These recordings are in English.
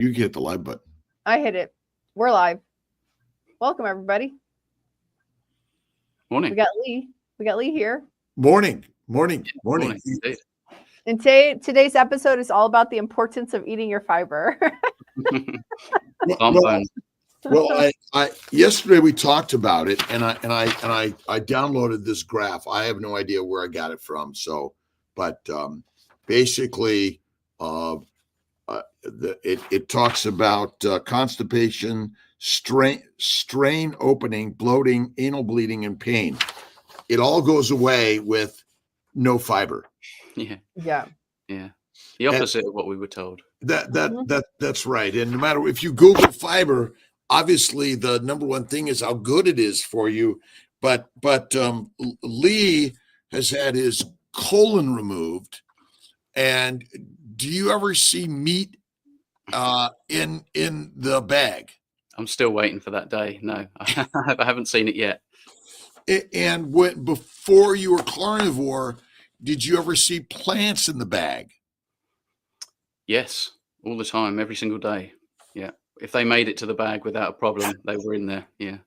You can hit the live button. I hit it. We're live. Welcome, everybody. Morning. We got Lee here. Morning. And today's episode is all about the importance of eating your fiber. Well, I yesterday we talked about it, and I downloaded this graph. I have no idea where I got it from. But basically, it talks about constipation, strain opening, bloating, anal bleeding, and pain. It all goes away with no fiber. Yeah. The opposite of what we were told. That's right. And no matter if you Google fiber, obviously the number one thing is how good it is for you. But Lee has had his colon removed. And do you ever see meat in the bag? I'm still waiting for that day. No, I haven't seen it yet. And before you were carnivore, did you ever see plants in the bag? Yes, all the time, every single day. Yeah. If they made it to the bag without a problem, they were in there. Yeah.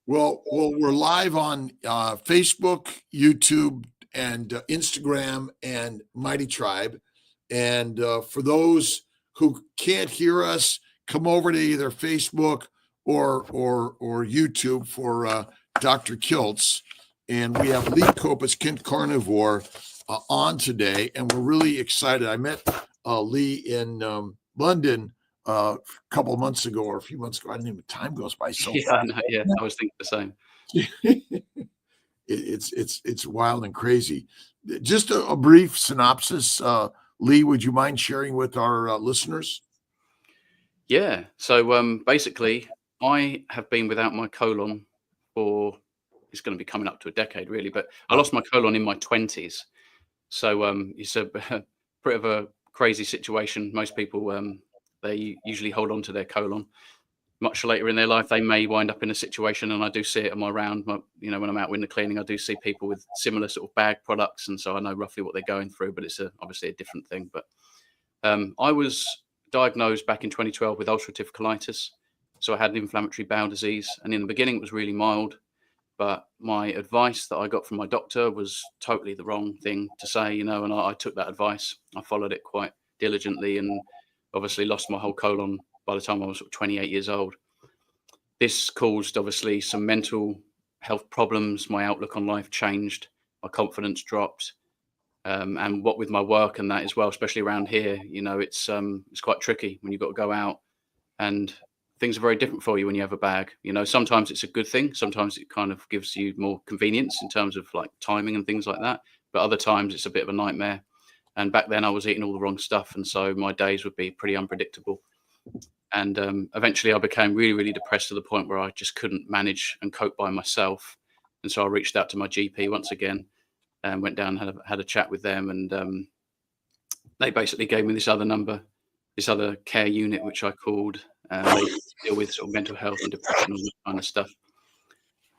Well, we're live on Facebook, YouTube, and Instagram, and Mighty Tribe. And for those who can't hear us, come over to either Facebook or YouTube for Dr. Kiltz. And we have Lee Copus, Kent Carnivore, on today, and we're really excited. I met Lee in London a couple of months ago or a few months ago. I don't even, time goes by so fast. I know, yeah, I was thinking the same. It's wild and crazy. Just a brief synopsis. Lee, would you mind sharing with our listeners? Yeah. So basically, I have been without my colon for, it's going to be coming up to a decade, really. But I lost my colon in my 20s. So it's a bit of a crazy situation. Most people, they usually hold on to their colon. Much later in their life, they may wind up in a situation, and I do see it on my round. When I'm out window cleaning, I do see people with similar sort of bag products, and so I know roughly what they're going through. But it's obviously a different thing. But I was diagnosed back in 2012 with ulcerative colitis, so I had an inflammatory bowel disease, and in the beginning it was really mild. But my advice that I got from my doctor was totally the wrong thing to say, and I took that advice. I followed it quite diligently, and obviously lost my whole colon by the time I was 28 years old. This caused obviously some mental health problems. My outlook on life changed. My confidence dropped. And what with my work and that as well, especially around here, it's quite tricky when you've got to go out, and things are very different for you when you have a bag. Sometimes it's a good thing. Sometimes it kind of gives you more convenience in terms of like timing and things like that. But other times it's a bit of a nightmare. And back then I was eating all the wrong stuff. And so my days would be pretty unpredictable. And eventually I became really, really depressed to the point where I just couldn't manage and cope by myself. And so I reached out to my GP once again and went down and had a chat with them. And they basically gave me this other number, this other care unit, which I called. They deal with sort of mental health and depression and all that kind of stuff.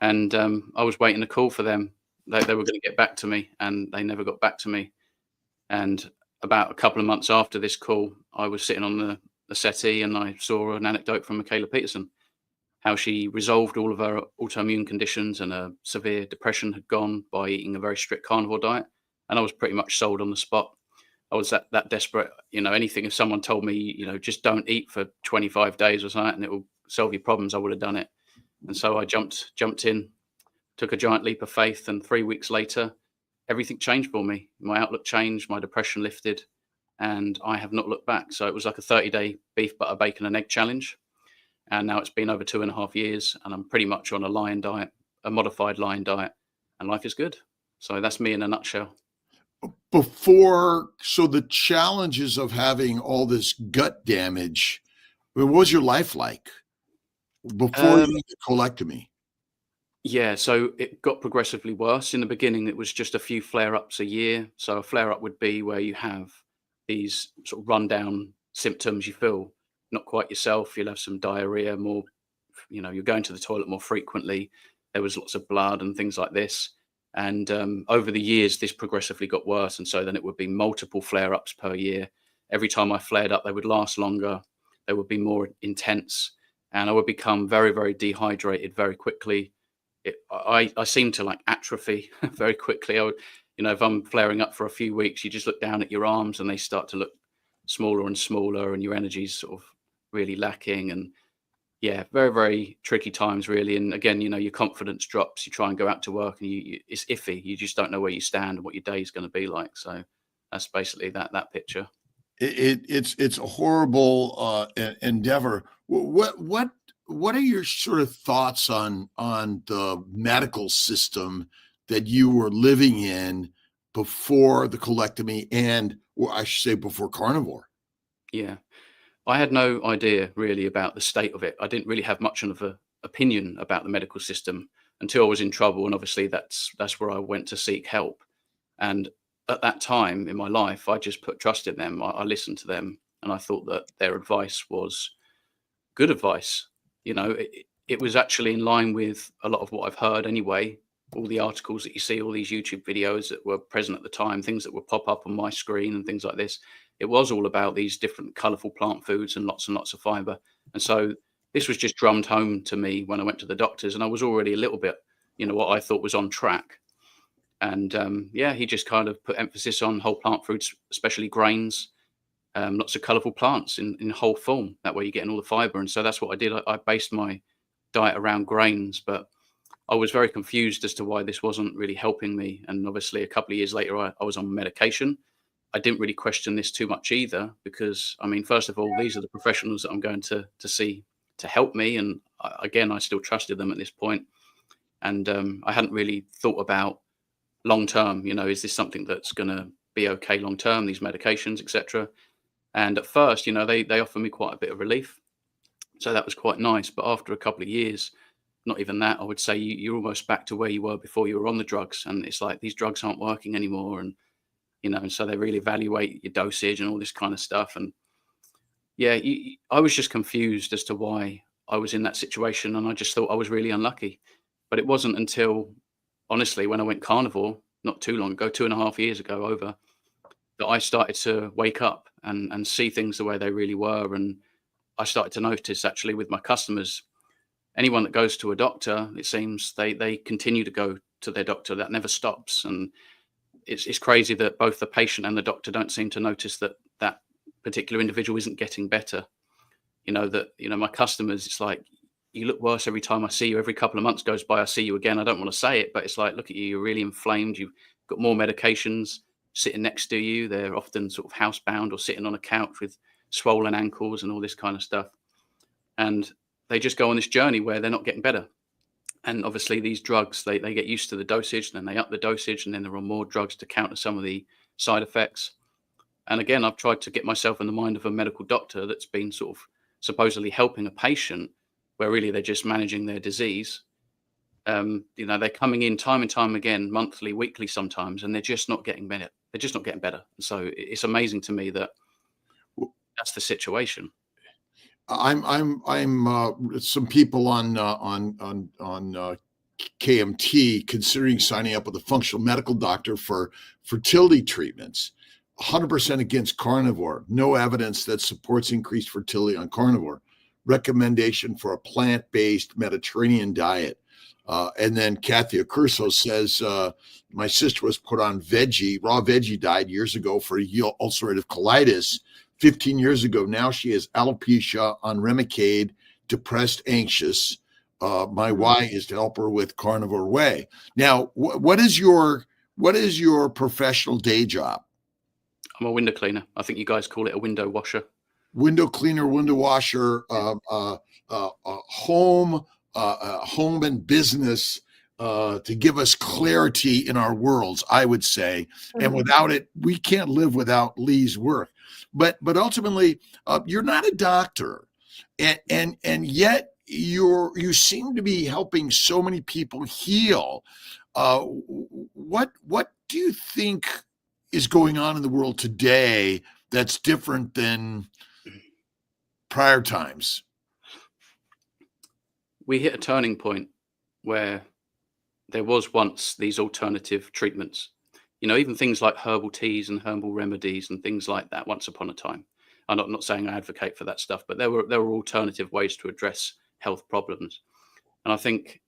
And I was waiting a call for them. They were going to get back to me, and they never got back to me. And about a couple of months after this call, I was sitting on the settee, and I saw an anecdote from Michaela Peterson, how she resolved all of her autoimmune conditions, and her severe depression had gone by eating a very strict carnivore diet. And I was pretty much sold on the spot. I was that desperate, anything. If someone told me, just don't eat for 25 days or something and it will solve your problems, I would have done it. And so I jumped in, took a giant leap of faith. And 3 weeks later, everything changed for me. My outlook changed, my depression lifted, and I have not looked back. So it was like a 30-day beef, butter, bacon and egg challenge. And now it's been over 2.5 years, and I'm pretty much on a lion diet, a modified lion diet, and life is good. So that's me in a nutshell. So the challenges of having all this gut damage, what was your life like before the colectomy? Yeah, so it got progressively worse. In the beginning, it was just a few flare-ups a year. So a flare-up would be where you have these sort of rundown symptoms. You feel not quite yourself. You'll have some diarrhea, more, you're going to the toilet more frequently. There was lots of blood and things like this. And over the years, this progressively got worse. And so then it would be multiple flare-ups per year. every time I flared up, they would last longer. They would be more intense, and I would become very, very dehydrated very quickly. I seem to like atrophy very quickly. I would, if I'm flaring up for a few weeks, you just look down at your arms and they start to look smaller and smaller, and your energy's sort of really lacking. And yeah, very, very tricky times, really. And again, your confidence drops. You try and go out to work, and it's iffy. You just don't know where you stand and what your day is going to be like. So that's basically that picture. It's a horrible endeavor. What are your sort of thoughts on the medical system that you were living in before the colectomy, and, or I should say, before carnivore? Yeah. I had no idea really about the state of it. I didn't really have much of an opinion about the medical system until I was in trouble, and obviously that's where I went to seek help. And at that time in my life, I just put trust in them. I listened to them, and I thought that their advice was good advice. It was actually in line with a lot of what I've heard anyway. All the articles that you see, all these YouTube videos that were present at the time, things that would pop up on my screen and things like this. It was all about these different colorful plant foods and lots of fiber. And so this was just drummed home to me when I went to the doctors, and I was already a little bit, what I thought was on track. And he just kind of put emphasis on whole plant foods, especially grains, lots of colorful plants in whole form. That way you're getting all the fiber. And so that's what I did. I based my diet around grains, but I was very confused as to why this wasn't really helping me. And obviously a couple of years later, I was on medication. I didn't really question this too much either, because, I mean, first of all, these are the professionals that I'm going to see to help me. And again, I still trusted them at this point. And I hadn't really thought about long term, is this something that's going to be okay long term, these medications, etc. And at first, they offered me quite a bit of relief. So that was quite nice. But after a couple of years, not even that, I would say you're almost back to where you were before you were on the drugs. And it's like these drugs aren't working anymore. And and so they really evaluate your dosage and all this kind of stuff. And yeah, I was just confused as to why I was in that situation. And I just thought I was really unlucky. But it wasn't until, honestly, when I went carnivore, not too long ago, 2.5 years ago over, that I started to wake up and see things the way they really were. And I started to notice, actually, with my customers, anyone that goes to a doctor, it seems they continue to go to their doctor. That never stops. And it's crazy that both the patient and the doctor don't seem to notice that that particular individual isn't getting better. My customers, it's like, you look worse every time I see you. Every couple of months goes by, I see you again. I don't want to say it, but it's like, look at you, you're really inflamed. You've got more medications sitting next to you. They're often sort of housebound or sitting on a couch with swollen ankles and all this kind of stuff. And they just go on this journey where they're not getting better. And obviously these drugs, they get used to the dosage, and then they up the dosage, and then there are more drugs to counter some of the side effects. And again, I've tried to get myself in the mind of a medical doctor that's been sort of supposedly helping a patient, where really they're just managing their disease. They're coming in time and time again, monthly, weekly sometimes, and they're just not getting better. They're just not getting better. So it's amazing to me that that's the situation. I'm some people on KMT considering signing up with a functional medical doctor for fertility treatments. 100% against carnivore. No evidence that supports increased fertility on carnivore. Recommendation for a plant-based Mediterranean diet. And then Kathy Accurso says, my sister was put on raw veggie diet years ago for ulcerative colitis. 15 years ago, now she has alopecia, on Remicade, depressed, anxious. My why is to help her with carnivore way. Now, what is your professional day job? I'm a window cleaner. I think you guys call it a window washer. Window cleaner, window washer, home and business to give us clarity in our worlds, I would say. And without it, we can't live without Lee's work. But ultimately, you're not a doctor, and yet you seem to be helping so many people heal. What do you think is going on in the world today that's different than prior times? We hit a turning point where there was once these alternative treatments. even things like herbal teas and herbal remedies and things like that once upon a time. I'm not saying I advocate for that stuff, but there were alternative ways to address health problems. And I think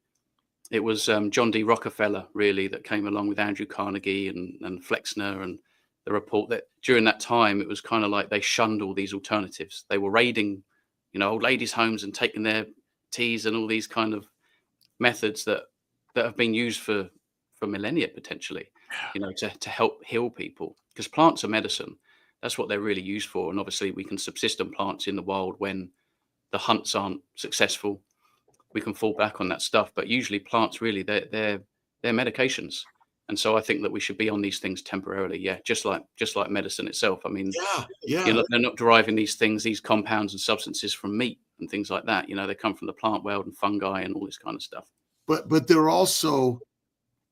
it was John D. Rockefeller really that came along with Andrew Carnegie and Flexner, and the report that during that time it was kind of like they shunned all these alternatives. They were raiding, old ladies' homes and taking their teas and all these kind of methods that have been used for millennia potentially, to help heal people, because plants are medicine. That's what they're really used for. And obviously we can subsist on plants in the wild when the hunts aren't successful. We can fall back on that stuff, but usually plants really they're medications. And so I think that we should be on these things temporarily. Yeah, just like medicine itself. I mean, Yeah. they're not deriving these things, these compounds and substances from meat and things like that. They come from the plant world and fungi and all this kind of stuff. But they're also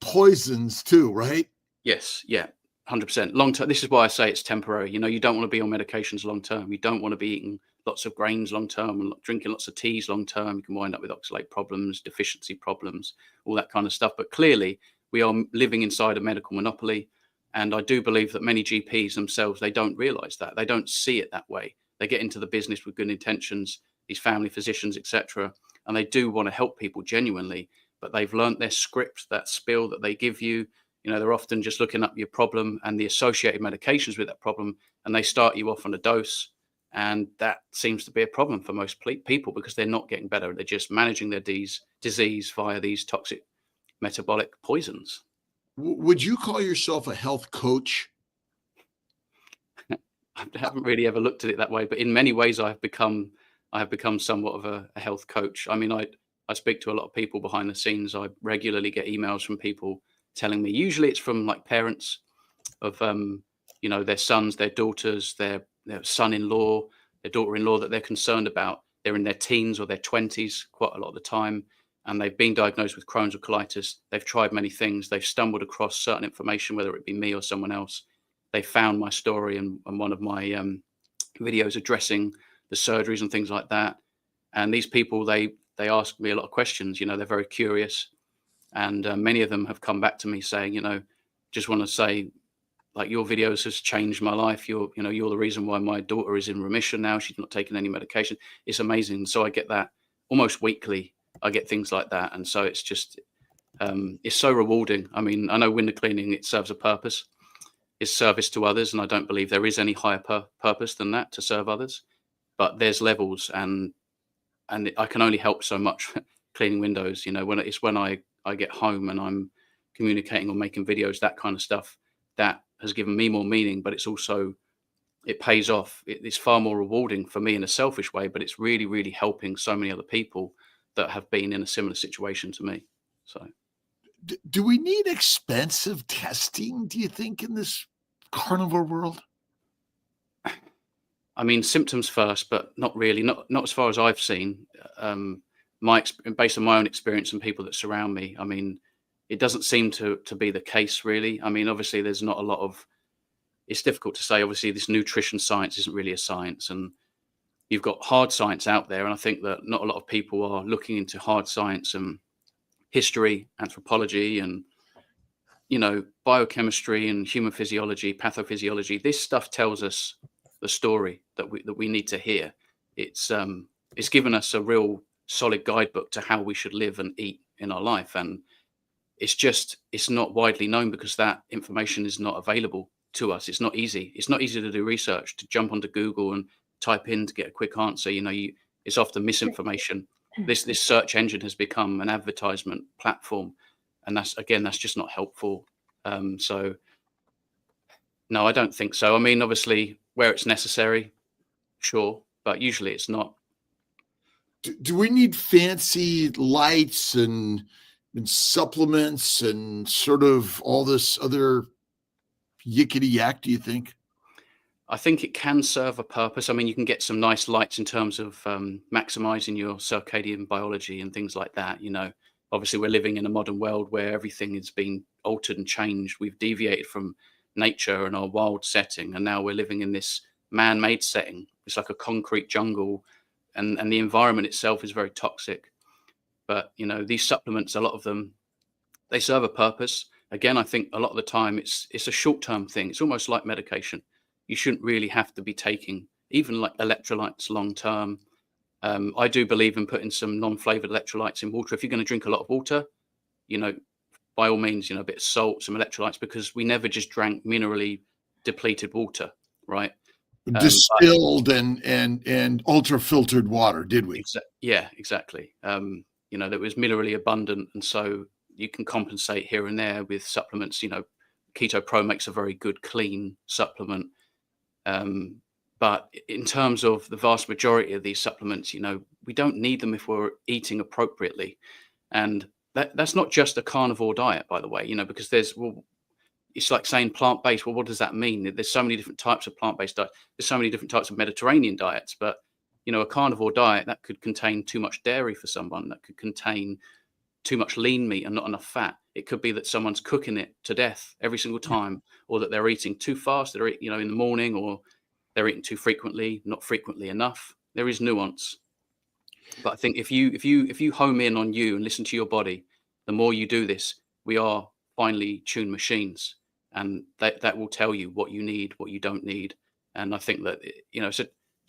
poisons too, right? Yes, yeah, 100%. Long term. This is why I say it's temporary. You don't want to be on medications long term. You don't want to be eating lots of grains long term and drinking lots of teas long term. You can wind up with oxalate problems, deficiency problems, all that kind of stuff. But clearly, we are living inside a medical monopoly, and I do believe that many GPs themselves, they don't realise that. They don't see it that way. They get into the business with good intentions, these family physicians, etc., and they do want to help people genuinely, but they've learnt their script, that spiel that they give you. They're often just looking up your problem and the associated medications with that problem, and they start you off on a dose. And that seems to be a problem for most people because they're not getting better. They're just managing their disease via these toxic metabolic poisons. Would you call yourself a health coach? I haven't really ever looked at it that way, but in many ways I have become somewhat of a health coach. I mean, I speak to a lot of people behind the scenes. I regularly get emails from people telling me, usually it's from like parents of their sons, their daughters, their son-in-law, their daughter-in-law that they're concerned about. They're in their teens or their 20s quite a lot of the time, and they've been diagnosed with Crohn's or colitis. They've tried many things. They've stumbled across certain information, whether it be me or someone else. They found my story and one of my videos addressing the surgeries and things like that. And these people, they ask me a lot of questions. They're very curious. And many of them have come back to me saying, just want to say, like, your videos has changed my life. You're the reason why my daughter is in remission now. She's not taking any medication. It's amazing. So I get that almost weekly. I get things like that. And so it's just, it's so rewarding. I mean, I know window cleaning, it serves a purpose. It's service to others. And I don't believe there is any higher purpose than that, to serve others. But there's levels, and I can only help so much cleaning windows. When I get home and I'm communicating or making videos, that kind of stuff, that has given me more meaning, but it's also, it pays off. It's far more rewarding for me in a selfish way, but it's really, really helping so many other people that have been in a similar situation to me. So, do we need expensive testing, do you think, in this carnivore world? I mean, symptoms first, but not really, not as far as I've seen. Based on my own experience and people that surround me, I mean, it doesn't seem to be the case, really. I mean, obviously, there's not a lot of, it's difficult to say. Obviously, this nutrition science isn't really a science, and you've got hard science out there. And I think that not a lot of people are looking into hard science and history, anthropology, and, biochemistry and human physiology, pathophysiology. This stuff tells us the story that we need to hear. It's given us a real solid guidebook to how we should live and eat in our life. And it's not widely known because that information is not available to us. It's not easy. It's not easy to do research, to jump onto Google and type in to get a quick answer. It's often misinformation. This search engine has become an advertisement platform, and that's just not helpful. So no, I don't think so. I mean, obviously, where it's necessary, sure, but usually it's not. Do we need fancy lights and supplements and sort of all this other yickety yak, do you think? I think it can serve a purpose. I mean, you can get some nice lights in terms of maximizing your circadian biology and things like that. Obviously, we're living in a modern world where everything is being altered and changed. We've deviated from nature and our wild setting, and now we're living in this man-made setting. It's like a concrete jungle, and the environment itself is very toxic. But these supplements, a lot of them, they serve a purpose. again, I think a lot of the time it's a short-term thing. It's almost like medication. You shouldn't really have to be taking even like electrolytes long-term. I do believe in putting some non-flavored electrolytes in water. If you're going to drink a lot of water, you know, by all means, a bit of salt, some electrolytes, because we never just drank minerally depleted water, right? Distilled and ultra filtered water, did we? Yeah, exactly. That was minerally abundant, and so you can compensate here and there with supplements. Keto Pro makes a very good clean supplement. But in terms of the vast majority of these supplements, we don't need them if we're eating appropriately. And that's not just a carnivore diet, by the way, because it's like saying plant-based. Well, what does that mean? There's so many different types of plant-based diet. There's so many different types of Mediterranean diets, but a carnivore diet that could contain too much dairy for someone, that could contain too much lean meat and not enough fat. It could be that someone's cooking it to death every single time, or that they're eating too fast, they're in the morning, or they're eating too frequently, not frequently enough. There is nuance. But I think if you home in on you and listen to your body, the more you do this, we are finely tuned machines, and that will tell you what you need, what you don't need. And I think that it's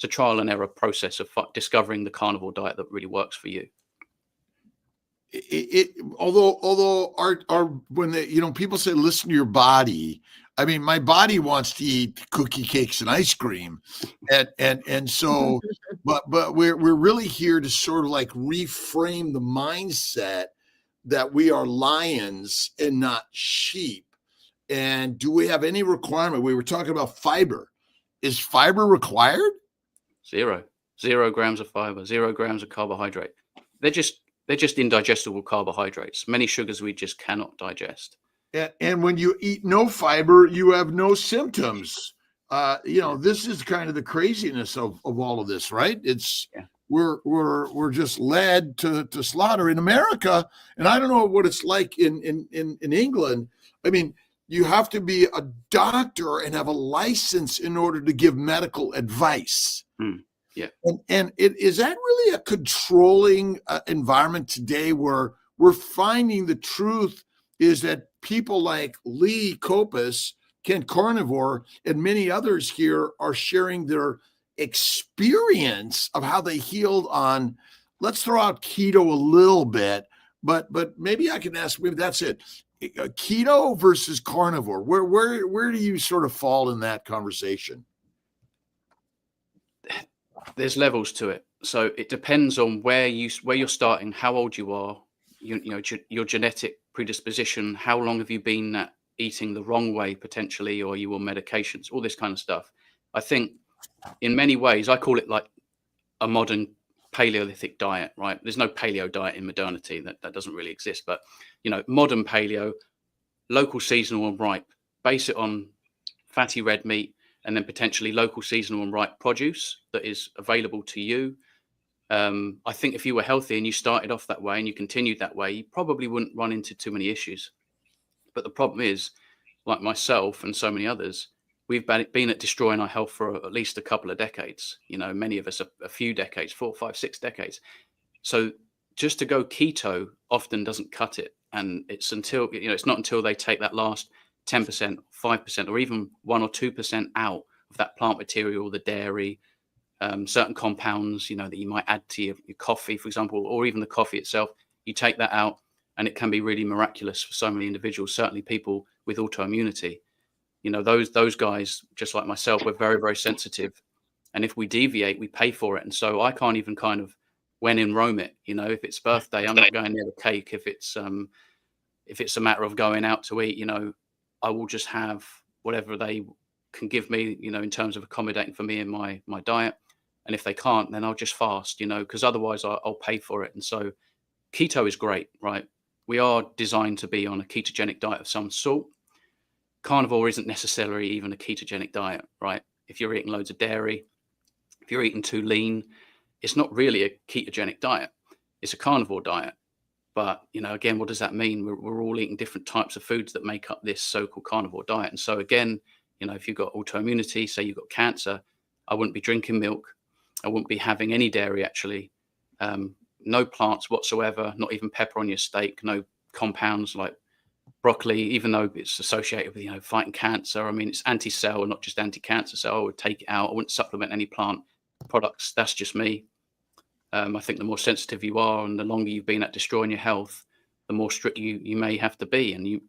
a trial and error process of discovering the carnivore diet that really works for you. Although our when people say listen to your body, I mean, my body wants to eat cookie cakes and ice cream, and so but we're really here to sort of like reframe the mindset that we are lions and not sheep. And do we have any requirement? We were talking about fiber. Is fiber required? 0 grams of fiber, 0 grams of carbohydrate. They're just indigestible carbohydrates. Many sugars we just cannot digest. And when you eat no fiber, you have no symptoms. This is kind of the craziness of all of this, right? We're just led to slaughter in America, and I don't know what it's like in England. I mean, you have to be a doctor and have a license in order to give medical advice. Yeah. And is that really a controlling environment today, where we're finding the truth is that people like Lee Copus, Kent Carnivore, and many others here are sharing their experience of how they healed on, let's throw out keto a little bit, but maybe I can ask, maybe that's it. Keto versus carnivore. Where do you sort of fall in that conversation? There's levels to it, so it depends on where you're starting, how old you are, your genetic predisposition, how long have you been eating the wrong way potentially, or you on medications, all this kind of stuff. I think in many ways I call it like a modern Paleolithic diet, right? There's no paleo diet in modernity, that doesn't really exist, but modern paleo, local, seasonal and ripe, base it on fatty red meat, and then potentially local, seasonal and ripe produce that is available to you. I think if you were healthy and you started off that way and you continued that way, you probably wouldn't run into too many issues. But the problem is, like myself and so many others, we've been at destroying our health for at least a couple of decades. Many of us a few decades, 4, 5, 6 decades. So just to go keto often doesn't cut it. And it's not until they take that last 10%, 5%, or even 1 or 2% out of that plant material, the dairy, certain compounds, that you might add to your coffee, for example, or even the coffee itself. You take that out, and it can be really miraculous for so many individuals, certainly people with autoimmunity. Those guys, just like myself, we're very, very sensitive. And if we deviate, we pay for it. And so I can't even kind of, when in Rome it, if it's birthday, I'm not going near the cake. If it's a matter of going out to eat, I will just have whatever they can give me, in terms of accommodating for me in my diet. And if they can't, then I'll just fast, because otherwise I'll pay for it. And so keto is great, right? We are designed to be on a ketogenic diet of some sort. Carnivore isn't necessarily even a ketogenic diet, right? If you're eating loads of dairy, if you're eating too lean, it's not really a ketogenic diet. It's a carnivore diet. But, again, what does that mean? We're all eating different types of foods that make up this so-called carnivore diet. And so, again, if you've got autoimmunity, say you've got cancer, I wouldn't be drinking milk. I wouldn't be having any dairy, actually. No plants whatsoever, not even pepper on your steak, no compounds like broccoli, even though it's associated with, fighting cancer. I mean, it's anti-cell, not just anti-cancer. So I would take it out. I wouldn't supplement any plant products. That's just me. I think the more sensitive you are and the longer you've been at destroying your health, the more strict you may have to be. And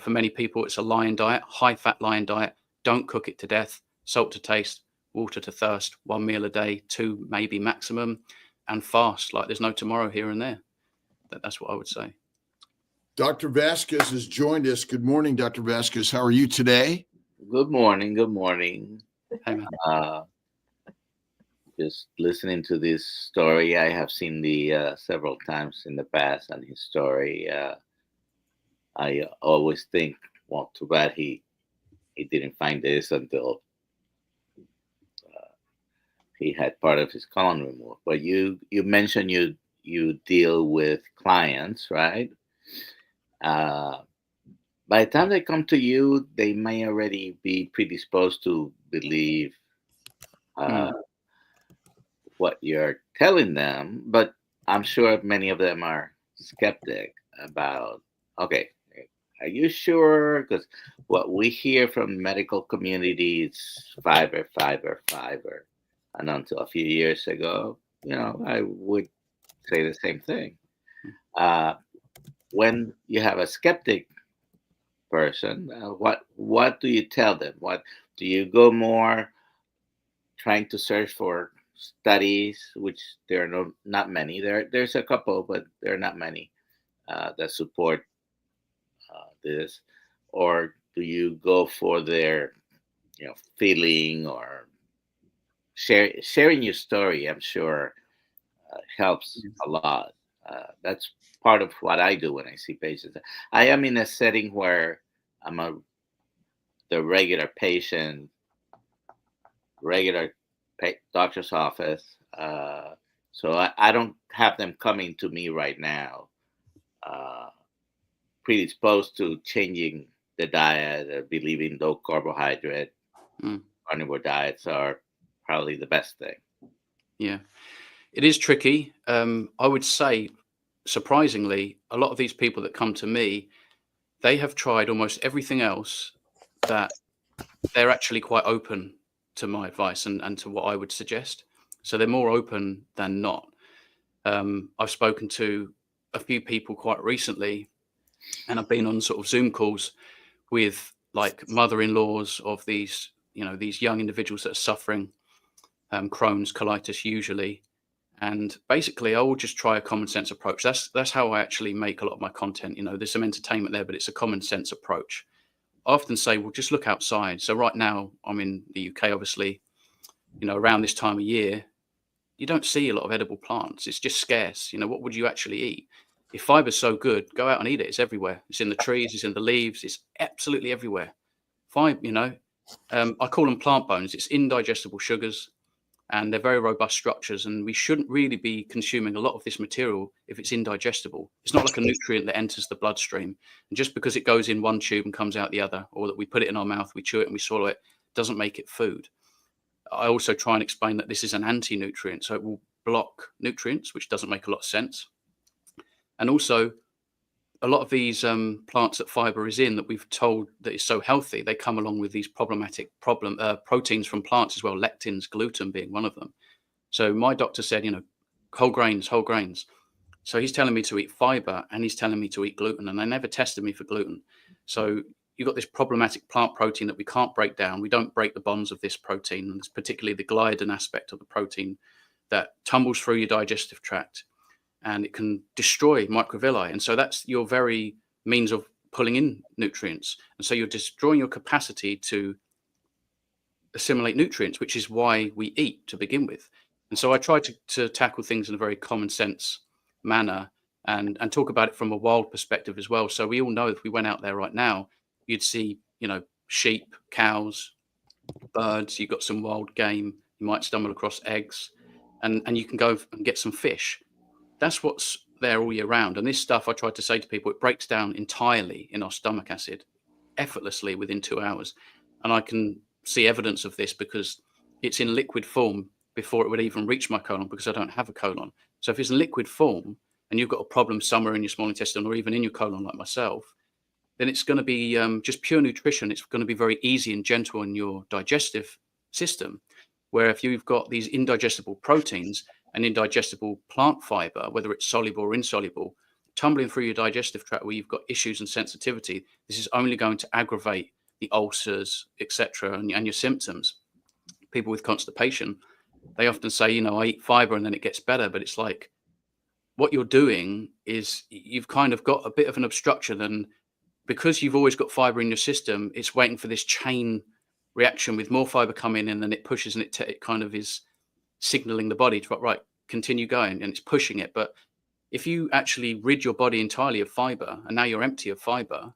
for many people, it's a lion diet, high fat lion diet. Don't cook it to death, salt to taste, water to thirst, 1 meal a day, 2 maybe maximum, and fast like there's no tomorrow here and there. That's what I would say. Dr. Vasquez has joined us. Good morning, Dr. Vasquez. How are you today? Good morning. Good morning. Hey, man. Just listening to this story, I have seen the several times in the past, and his story. I always think, well, too bad he didn't find this until he had part of his colon removed. But you mentioned you deal with clients, right? By the time they come to you, they may already be predisposed to believe what you're telling them, but I'm sure many of them are skeptic about, okay, are you sure? Because what we hear from the medical community is fiber. And until a few years ago, I would say the same thing. When you have a skeptic person, what do you tell them? What do you go more trying to search for studies, which there are not many. There's a couple, but there are not many that support this, or do you go for their feeling or sharing your story? I'm sure helps a lot. That's part of what I do when I see patients. I am in a setting where I'm the regular patient, regular doctor's office. So I don't have them coming to me right now, predisposed to changing the diet, believing low carbohydrate, carnivore diets are probably the best thing. Yeah, it is tricky. I would say, surprisingly, a lot of these people that come to me, they have tried almost everything else, that they're actually quite open to my advice and to what I would suggest. So they're more open than not. I've spoken to a few people quite recently, and I've been on sort of Zoom calls with like mother-in-laws of these young individuals that are suffering Crohn's, colitis usually. And basically, I will just try a common sense approach. That's how I actually make a lot of my content. There's some entertainment there, but it's a common sense approach. I often say, well, just look outside. So right now, I'm in the UK, obviously. Around this time of year, you don't see a lot of edible plants. It's just scarce. What would you actually eat? If fiber's so good, go out and eat it. It's everywhere. It's in the trees. It's in the leaves. It's absolutely everywhere. Fiber, I call them plant bones. It's indigestible sugars, and they're very robust structures. And we shouldn't really be consuming a lot of this material if it's indigestible. It's not like a nutrient that enters the bloodstream. And just because it goes in one tube and comes out the other, or that we put it in our mouth, we chew it and we swallow it, doesn't make it food. I also try and explain that this is an anti-nutrient, so it will block nutrients, which doesn't make a lot of sense. And also, a lot of these plants that fiber is in, that we've told that is so healthy, they come along with these problematic proteins from plants as well, lectins, gluten being one of them. So my doctor said, whole grains. So he's telling me to eat fiber and he's telling me to eat gluten, and they never tested me for gluten. So you've got this problematic plant protein that we can't break down. We don't break the bonds of this protein, and it's particularly the gliadin aspect of the protein that tumbles through your digestive tract, and it can destroy microvilli. And so that's your very means of pulling in nutrients. And so you're destroying your capacity to assimilate nutrients, which is why we eat to begin with. And so I try to tackle things in a very common sense manner and talk about it from a wild perspective as well. So we all know if we went out there right now, you'd see, sheep, cows, birds, you've got some wild game, you might stumble across eggs, and you can go and get some fish. That's what's there all year round. And this stuff, I try to say to people, it breaks down entirely in our stomach acid, effortlessly within 2 hours. And I can see evidence of this because it's in liquid form before it would even reach my colon, because I don't have a colon. So if it's in liquid form and you've got a problem somewhere in your small intestine or even in your colon like myself, then it's going to be just pure nutrition. It's going to be very easy and gentle in your digestive system. Where if you've got these indigestible proteins and indigestible plant fiber, whether it's soluble or insoluble, tumbling through your digestive tract where you've got issues and sensitivity, this is only going to aggravate the ulcers, etc., and your symptoms. People with constipation, they often say, I eat fiber and then it gets better, but it's like what you're doing is you've kind of got a bit of an obstruction, and because you've always got fiber in your system, it's waiting for this chain reaction with more fiber coming in, and then it pushes, and it kind of is signaling the body to right, continue going, and it's pushing it. But if you actually rid your body entirely of fiber and now you're empty of fiber,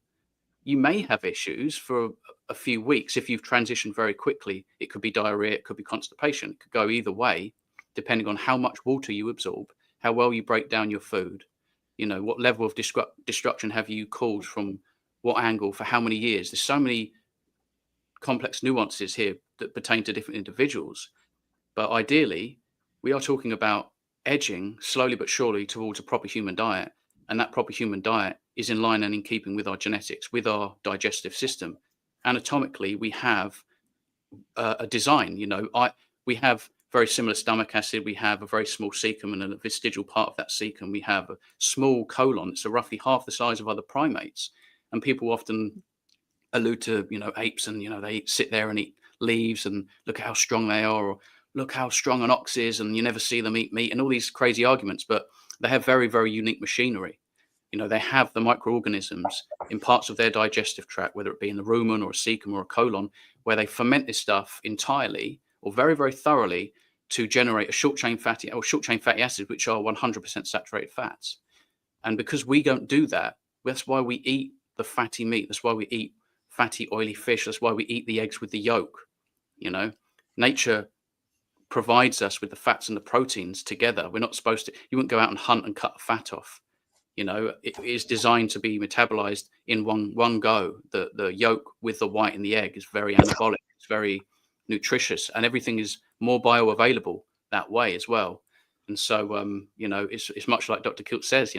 you may have issues for a few weeks. If you've transitioned very quickly, it could be diarrhea, it could be constipation, it could go either way, depending on how much water you absorb, how well you break down your food, what level of destruction have you caused from what angle for how many years. There's so many complex nuances here that pertain to different individuals. But ideally, we are talking about edging slowly but surely towards a proper human diet. And that proper human diet is in line and in keeping with our genetics, with our digestive system. Anatomically, we have a design. We have very similar stomach acid. We have a very small cecum, and a vestigial part of that cecum. We have a small colon. It's roughly half the size of other primates. And people often allude to, apes, and, they sit there and eat leaves and look at how strong they are, or look how strong an ox is, and you never see them eat meat, and all these crazy arguments. But they have very, very unique machinery. They have the microorganisms in parts of their digestive tract, whether it be in the rumen or a cecum or a colon, where they ferment this stuff entirely or very, very thoroughly to generate a short-chain fatty acids, which are 100% saturated fats. And because we don't do that, that's why we eat the fatty meat. That's why we eat fatty, oily fish. That's why we eat the eggs with the yolk. Nature provides us with the fats and the proteins together. We're not supposed to, you wouldn't go out and hunt and cut the fat off. It is designed to be metabolized in one go. The yolk with the white in the egg is very anabolic. It's very nutritious, and everything is more bioavailable that way as well. And so, it's much like Dr. Kilt says,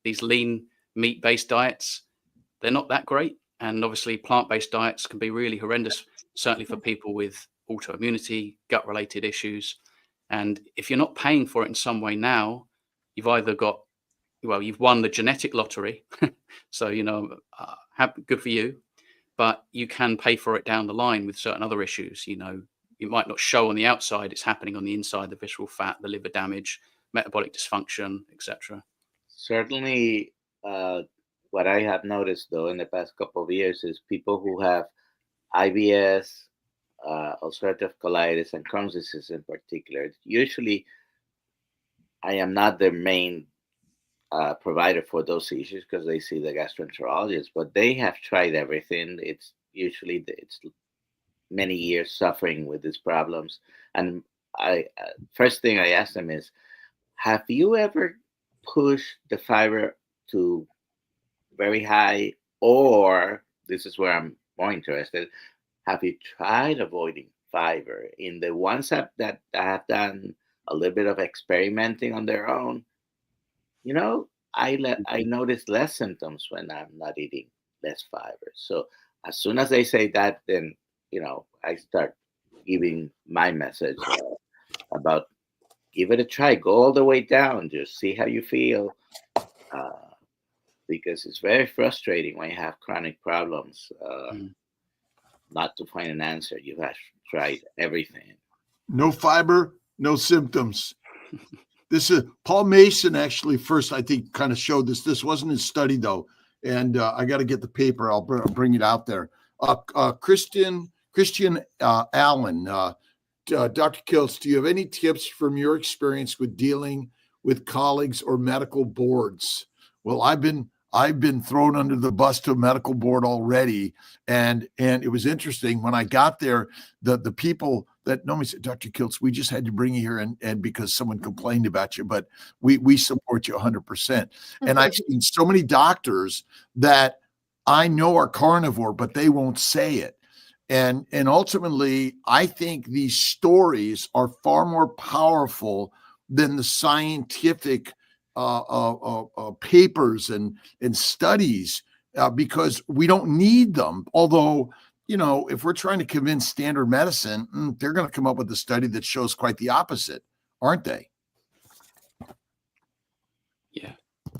these lean meat-based diets, they're not that great. And obviously plant-based diets can be really horrendous, certainly for people with autoimmunity, gut-related issues. And if you're not paying for it in some way now, you've either you've won the genetic lottery. So, good for you, but you can pay for it down the line with certain other issues. It might not show on the outside, it's happening on the inside, the visceral fat, the liver damage, metabolic dysfunction, etc. Certainly, what I have noticed, though, in the past couple of years is people who have IBS, ulcerative colitis, and Crohn's disease in particular. Usually, I am not the main provider for those issues because they see the gastroenterologist, but they have tried everything. It's usually many years suffering with these problems. And first thing I ask them is, have you ever pushed the fiber to very high, or this is where I'm more interested, have you tried avoiding fiber? In the ones that have done a little bit of experimenting on their own, I notice less symptoms when I'm not eating less fiber. So as soon as they say that, then I start giving my message about give it a try, go all the way down, just see how you feel, because it's very frustrating when you have chronic problems not to find an answer. You have tried everything. No fiber, no symptoms. This is Paul Mason actually first, I think, kind of showed this. This wasn't his study though, and I got to get the paper. I'll bring it out there. Christian Allen, Dr. Kiltz, do you have any tips from your experience with dealing with colleagues or medical boards? Well, I've been thrown under the bus to a medical board already, and it was interesting when I got there. The people that normally said, Dr. Kiltz, we just had to bring you here and because someone complained about you, but we support you 100%. And I've seen so many doctors that I know are carnivore, but they won't say it. And ultimately, I think these stories are far more powerful than the scientific papers and studies, because we don't need them. Although, if we're trying to convince standard medicine, they're going to come up with a study that shows quite the opposite, aren't they?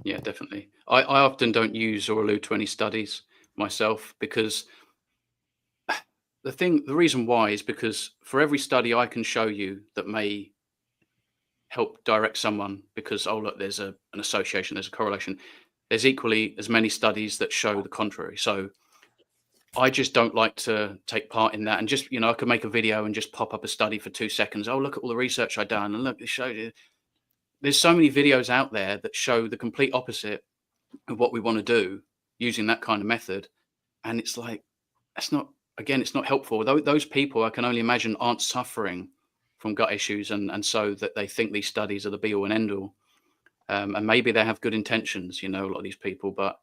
Yeah, definitely. I often don't use or allude to any studies myself because the reason why is because for every study I can show you that may help direct someone because, oh, look, there's an association, there's a correlation, there's equally as many studies that show the contrary. So I just don't like to take part in that. And just, I could make a video and just pop up a study for 2 seconds. Oh, look at all the research I've done. And look, it showed you. There's so many videos out there that show the complete opposite of what we want to do using that kind of method. And it's like, it's not helpful. Those people, I can only imagine, aren't suffering from gut issues. And so that they think these studies are the be all and end all. And maybe they have good intentions, a lot of these people, but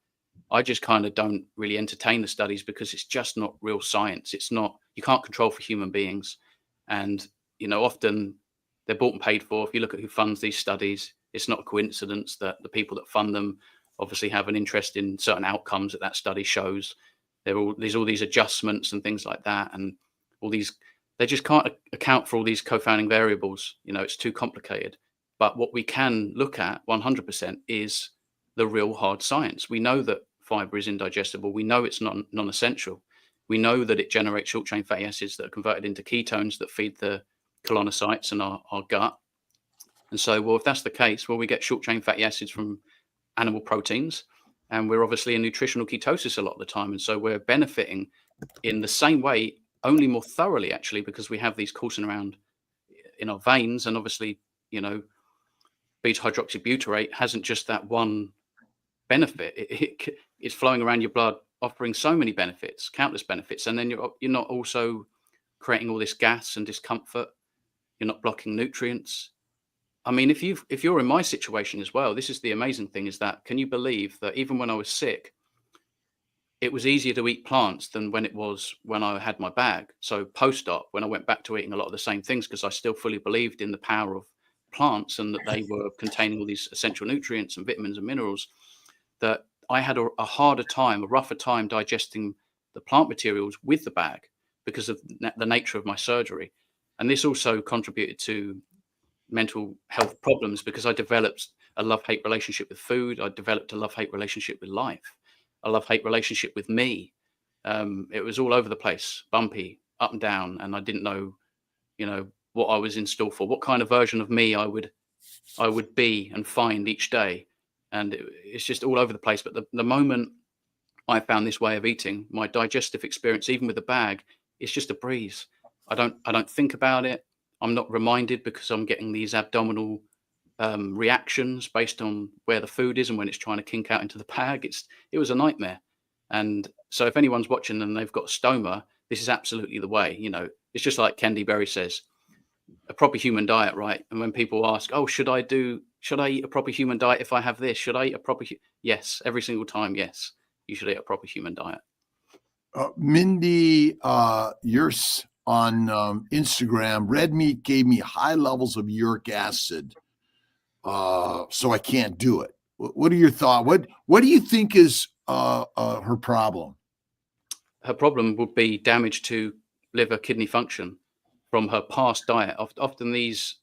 I just kind of don't really entertain the studies because it's just not real science. It's not, you can't control for human beings. And, often they're bought and paid for. If you look at who funds these studies, it's not a coincidence that the people that fund them obviously have an interest in certain outcomes that study shows. There's all these adjustments and things like that. And they just can't account for all these co-founding variables. It's too complicated. But what we can look at 100% is the real hard science. We know that fiber is indigestible. We know it's non-essential. We know that it generates short chain fatty acids that are converted into ketones that feed the colonocytes and our gut. And so, well, if that's the case, we get short chain fatty acids from animal proteins, and we're obviously in nutritional ketosis a lot of the time. And so we're benefiting in the same way, only more thoroughly, actually, because we have these coursing around in our veins. And obviously, beta hydroxybutyrate hasn't just that one benefit. It's flowing around your blood, offering so many benefits, countless benefits. And then you're not also creating all this gas and discomfort. You're not blocking nutrients. I mean, if you're in my situation as well, this is the amazing thing, is that, can you believe that even when I was sick, it was easier to eat plants than when it was when I had my bag. So post-op, when I went back to eating a lot of the same things, because I still fully believed in the power of plants and that they were containing all these essential nutrients and vitamins and minerals, that I had a harder time, a rougher time digesting the plant materials with the bag because of the nature of my surgery. And this also contributed to mental health problems because I developed a love-hate relationship with food. I developed a love-hate relationship with life, a love-hate relationship with me. It was all over the place, bumpy, up and down, and I didn't know, what I was in store for, what kind of version of me I would be and find each day. And it's just all over the place. But the moment I found this way of eating, my digestive experience, even with the bag, it's just a breeze. I don't think about it. I'm not reminded because I'm getting these abdominal reactions based on where the food is and when it's trying to kink out into the bag. It was a nightmare. And so if anyone's watching and they've got a stoma, this is absolutely the way. It's just like Kendi Berry says, a proper human diet, right? And when people ask, oh, should I eat a proper human diet if I have this? Should I eat a proper? Yes, every single time. Yes, you should eat a proper human diet. Mindy, yours on Instagram, red meat gave me high levels of uric acid, so I can't do it. What are your thoughts? What do you think is her problem? Her problem would be damage to liver kidney function from her past diet. Often these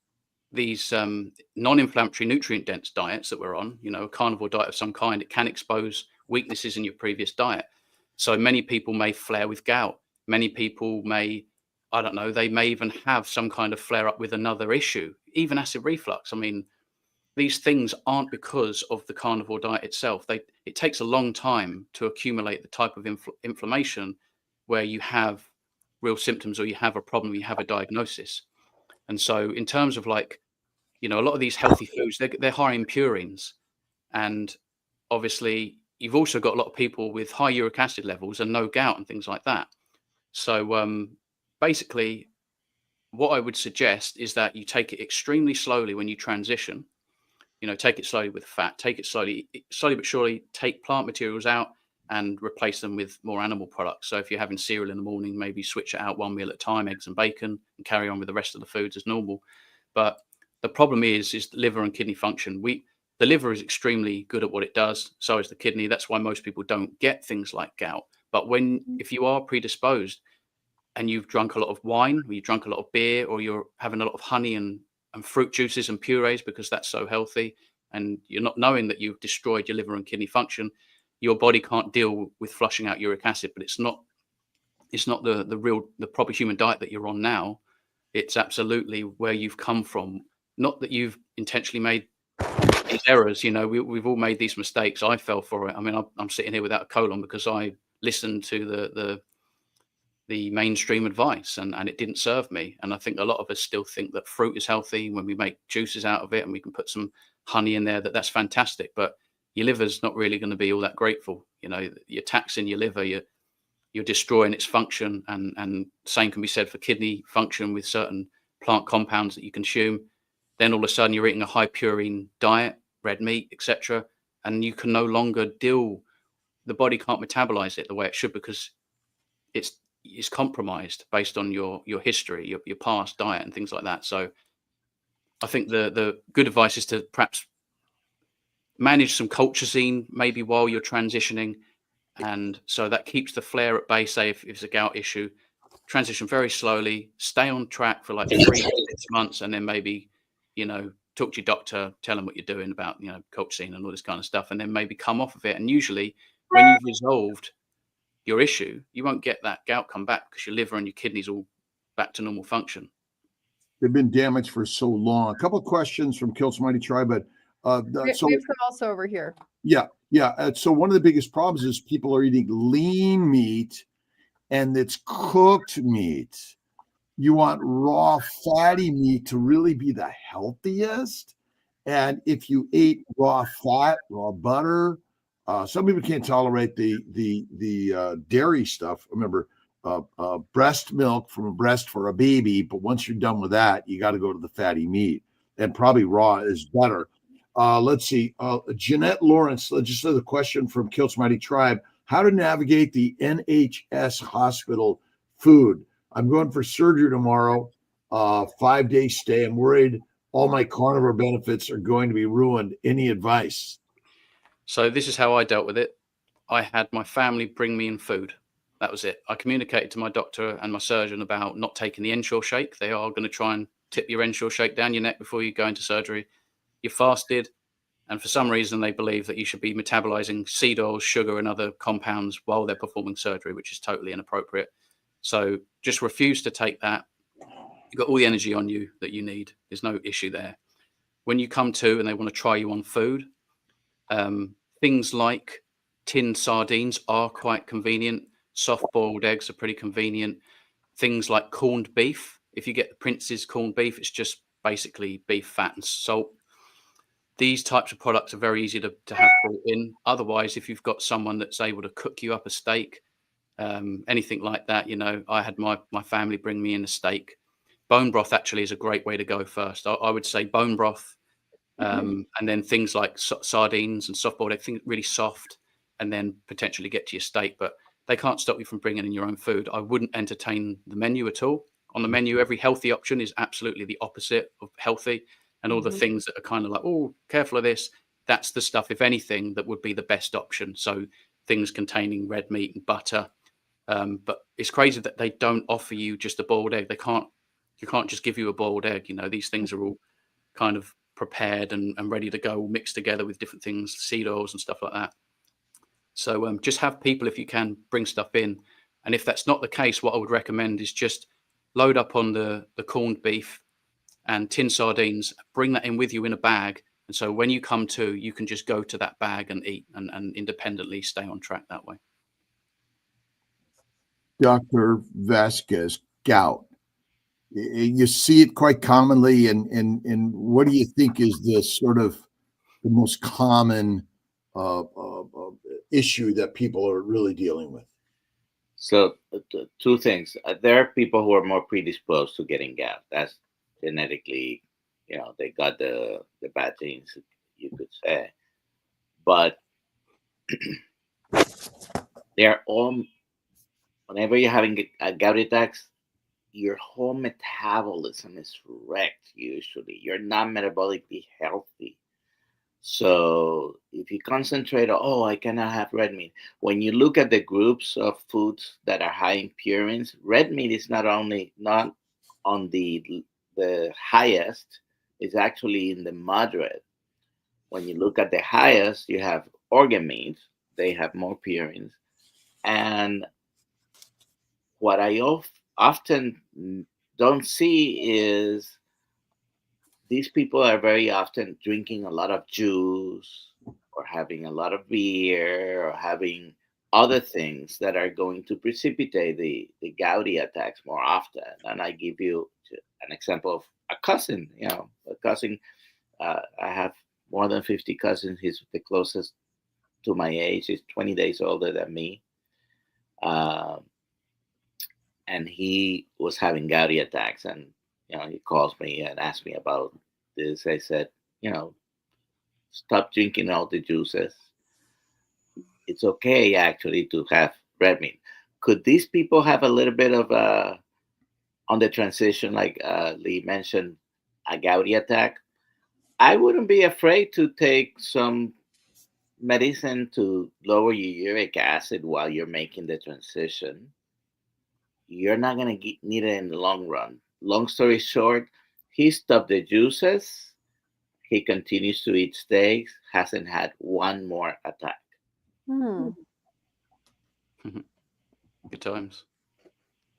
non-inflammatory nutrient dense diets that we're on, a carnivore diet of some kind, it can expose weaknesses in your previous diet. So many people may flare with gout. Many people may, I don't know, they may even have some kind of flare up with another issue, even acid reflux. I mean, these things aren't because of the carnivore diet itself. It takes a long time to accumulate the type of inflammation where you have real symptoms or you have a problem, you have a diagnosis. And so in terms of a lot of these healthy foods, they're high in purines. And obviously you've also got a lot of people with high uric acid levels and no gout and things like that. So basically what I would suggest is that you take it extremely slowly when you transition. Take it slowly with fat, take it slowly but surely, take plant materials out and replace them with more animal products. So if you're having cereal in the morning, maybe switch it out one meal at a time, eggs and bacon, and carry on with the rest of the foods as normal. But the problem is liver and kidney function. The liver is extremely good at what it does. So is the kidney. That's why most people don't get things like gout. But if you are predisposed and you've drunk a lot of wine, or you've drunk a lot of beer, or you're having a lot of honey and fruit juices and purees because that's so healthy, and you're not knowing that you've destroyed your liver and kidney function, your body can't deal with flushing out uric acid. But it's not the proper human diet that you're on now. It's absolutely where you've come from. Not that you've intentionally made these errors. We've all made these mistakes. I fell for it. I mean, I'm sitting here without a colon because I listened to the mainstream advice, and it didn't serve me. And I think a lot of us still think that fruit is healthy when we make juices out of it and we can put some honey in there, that's fantastic. But your liver's not really going to be all that grateful. You're taxing your liver, you're destroying its function, and same can be said for kidney function with certain plant compounds that you consume. Then all of a sudden you're eating a high purine diet, red meat, etc., and you can no longer the body can't metabolize it the way it should because it's compromised based on your history, your past diet and things like that. So I think the good advice is to perhaps manage some colchicine maybe while you're transitioning, and so that keeps the flare at bay. Say if it's a gout issue, transition very slowly, stay on track for like 3 to 6 months, and then maybe talk to your doctor, tell them what you're doing about colchicine and all this kind of stuff, and then maybe come off of it. And usually when you've resolved your issue, you won't get that gout come back because your liver and your kidneys all back to normal function. They've been damaged for so long. A couple of questions from Kilt's Mighty Tribe, but we have some also over here. Yeah. So one of the biggest problems is people are eating lean meat, and it's cooked meat. You want raw fatty meat to really be the healthiest. And if you ate raw fat, raw butter, some people can't tolerate the dairy stuff. Remember, breast milk from a breast for a baby, but once you're done with that, you got to go to the fatty meat, and probably raw is better. Let's see. Jeanette Lawrence, just a question from Kilt's Mighty Tribe. How to navigate the NHS hospital food. I'm going for surgery tomorrow, 5-day stay. I'm worried all my carnivore benefits are going to be ruined. Any advice? So this is how I dealt with it. I had my family bring me in food. That was it. I communicated to my doctor and my surgeon about not taking the Ensure shake. They are going to try and tip your Ensure shake down your neck before you go into surgery. You fasted, and for some reason they believe that you should be metabolizing seed oils, sugar, and other compounds while they're performing surgery, which is totally inappropriate. So just refuse to take that. You've got all the energy on you that you need. There's no issue there. When you come to and they want to try you on food, things like tinned sardines are quite convenient. Soft-boiled eggs are pretty convenient. Things like corned beef. If you get the Prince's corned beef, it's just basically beef fat and salt. These types of products are very easy to have brought in. Otherwise, if you've got someone that's able to cook you up a steak, anything like that, I had my family bring me in a steak. Bone broth actually is a great way to go first. I would say bone broth, and then things like sardines and soft-boiled egg, things really soft, and then potentially get to your steak. But they can't stop you from bringing in your own food. I wouldn't entertain the menu at all. On the menu, every healthy option is absolutely the opposite of healthy. And all the things that are kind of like, oh, careful of this, that's the stuff, if anything, that would be the best option. So things containing red meat and butter. But it's crazy that they don't offer you just a boiled egg. You can't just give you a boiled egg. These things are all kind of prepared and ready to go, all mixed together with different things, seed oils and stuff like that. So just have people, if you can, bring stuff in. And if that's not the case, what I would recommend is just load up on the corned beef and tin sardines, bring that in with you in a bag. And so when you come to, you can just go to that bag and eat and independently stay on track that way. Dr. Vasquez, gout. You see it quite commonly. And what do you think is the sort of the most common issue that people are really dealing with? So two things. There are people who are more predisposed to getting gout. That's genetically, they got the bad genes, you could say. But they're all, whenever you're having a gout attacks, your whole metabolism is wrecked usually. You're not metabolically healthy. So if you concentrate on, oh, I cannot have red meat. When you look at the groups of foods that are high in purines, red meat is not on the highest, it's actually in the moderate. When you look at the highest, you have organ meat. They have more purines. And what I often don't see is these people are very often drinking a lot of juice or having a lot of beer or having other things that are going to precipitate the gouty attacks more often. And I give you an example of a cousin, a cousin. I have more than 50 cousins. He's the closest to my age. He's 20 days older than me. And he was having gouty attacks. And, he calls me and asks me about this. I said, stop drinking all the juices. It's okay, actually, to have red meat. Could these people have a little bit of on the transition, like Lee mentioned, a gouty attack? I wouldn't be afraid to take some medicine to lower your uric acid while you're making the transition. You're not going to need it in the long run. Long story short, he stopped the juices. He continues to eat steaks, hasn't had one more attack. Hmm. Good times.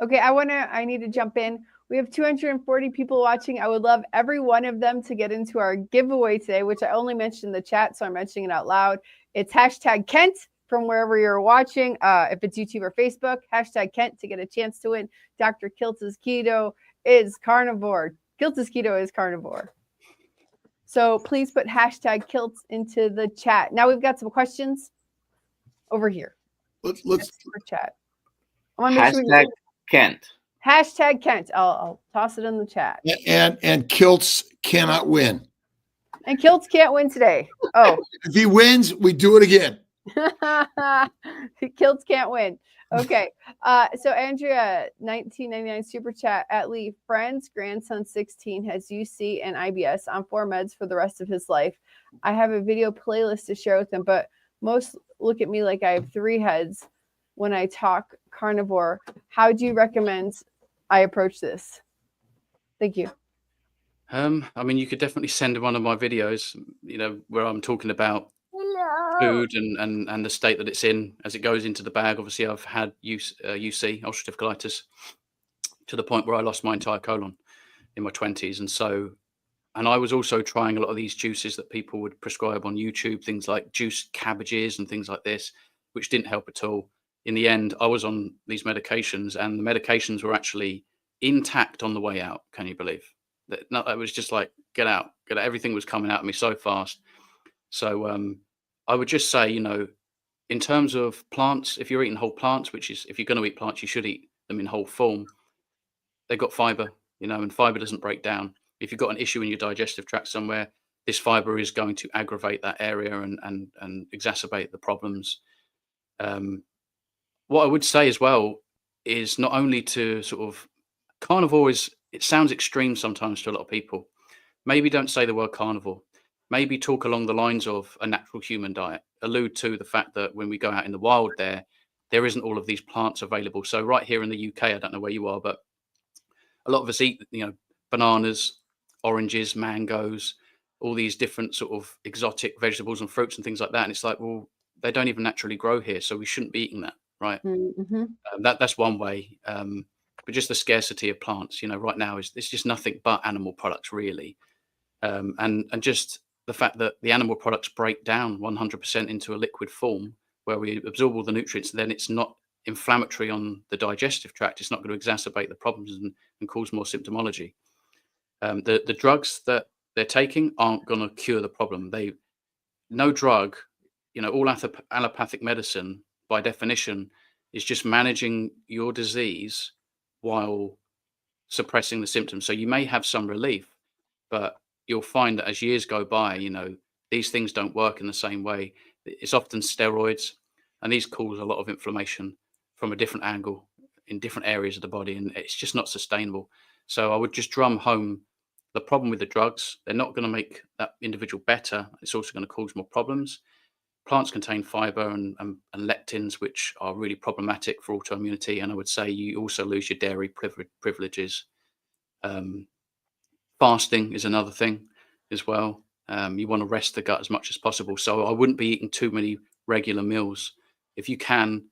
Okay, I need to jump in. We have 240 people watching. I would love every one of them to get into our giveaway today, which I only mentioned in the chat, so I'm mentioning it out loud. It's hashtag Kent from wherever you're watching. If it's YouTube or Facebook, hashtag Kent to get a chance to win. Dr. Kiltz's Keto is carnivore. Kiltz's Keto is carnivore. So please put hashtag Kiltz into the chat. Now we've got some questions over here. Let's for chat. I want to make Hashtag sure Kent. Hashtag Kent. I'll toss it in the chat. and Kiltz cannot win. And Kiltz can't win today. Oh. If he wins, we do it again. Kiltz can't win. Okay. So Andrea, 1999 super chat at Lee. Friend's grandson 16 has UC and IBS on 4 meds for the rest of his life. I have a video playlist to share with him, but most look at me like I have 3 heads when I talk carnivore. How do you recommend I approach this? Thank you. I mean, you could definitely send one of my videos, where I'm talking about food and the state that it's in as it goes into the bag. Obviously, I've had UC, ulcerative colitis, to the point where I lost my entire colon in my 20s. And I was also trying a lot of these juices that people would prescribe on YouTube, things like juiced cabbages and things like this, which didn't help at all. In the end, I was on these medications, and the medications were actually intact on the way out. Can you believe that? No, it was just like, get out. Everything was coming out of me so fast. So I would just say, in terms of plants, if you're eating whole plants, which is, if you're going to eat plants, you should eat them in whole form. They've got fiber, and fiber doesn't break down. If you've got an issue in your digestive tract somewhere, this fiber is going to aggravate that area and exacerbate the problems. What I would say as well is not only to sort of, carnivore is, it sounds extreme sometimes to a lot of people. Maybe don't say the word carnivore. Maybe talk along the lines of a natural human diet. Allude to the fact that when we go out in the wild there isn't all of these plants available. So right here in the UK, I don't know where you are, but a lot of us eat, bananas, oranges, mangoes, all these different sort of exotic vegetables and fruits and things like that. And it's like, well, they don't even naturally grow here, so we shouldn't be eating that, right? Mm-hmm. That's one way. But just the scarcity of plants, right now it's just nothing but animal products, really. And just the fact that the animal products break down 100% into a liquid form where we absorb all the nutrients, then it's not inflammatory on the digestive tract. It's not going to exacerbate the problems and cause more symptomology. The drugs that they're taking aren't going to cure the problem. No drug, all allopathic medicine by definition is just managing your disease while suppressing the symptoms. So you may have some relief, but you'll find that as years go by, these things don't work in the same way. It's often steroids, and these cause a lot of inflammation from a different angle in different areas of the body, and it's just not sustainable. So I would just drum home the problem with the drugs, they're not going to make that individual better. It's also going to cause more problems. Plants contain fiber and lectins, which are really problematic for autoimmunity. And I would say you also lose your dairy privileges. Fasting is another thing as well. You want to rest the gut as much as possible. So I wouldn't be eating too many regular meals. If you can,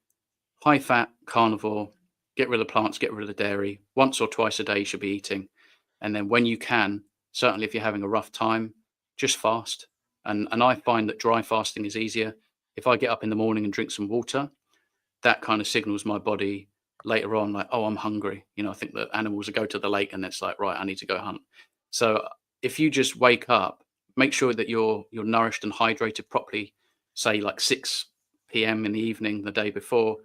high fat, carnivore, get rid of the plants, get rid of the dairy. Once or twice a day you should be eating. And then when you can, certainly if you're having a rough time, just fast. And I find that dry fasting is easier. If I get up in the morning and drink some water, that kind of signals my body later on, like, oh, I'm hungry. I think that animals will go to the lake and it's like, right, I need to go hunt. So if you just wake up, make sure that you're nourished and hydrated properly, say like 6 p.m. in the evening the day before,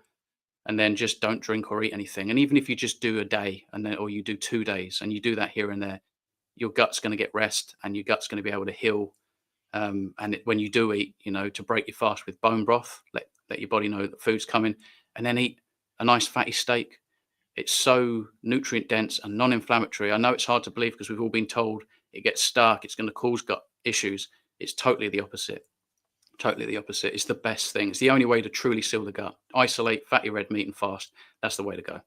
and then just don't drink or eat anything. And even if you just do a day or you do 2 days and you do that here and there, your gut's going to get rest and your gut's going to be able to heal. When you do eat, to break your fast with bone broth, let your body know that food's coming, and then eat a nice fatty steak. It's so nutrient dense and non-inflammatory. I know it's hard to believe because we've all been told it gets stuck, it's going to cause gut issues. It's totally the opposite. Totally the opposite. It's the best thing. It's the only way to truly seal the gut. Isolate fatty red meat and fast. That's the way to go.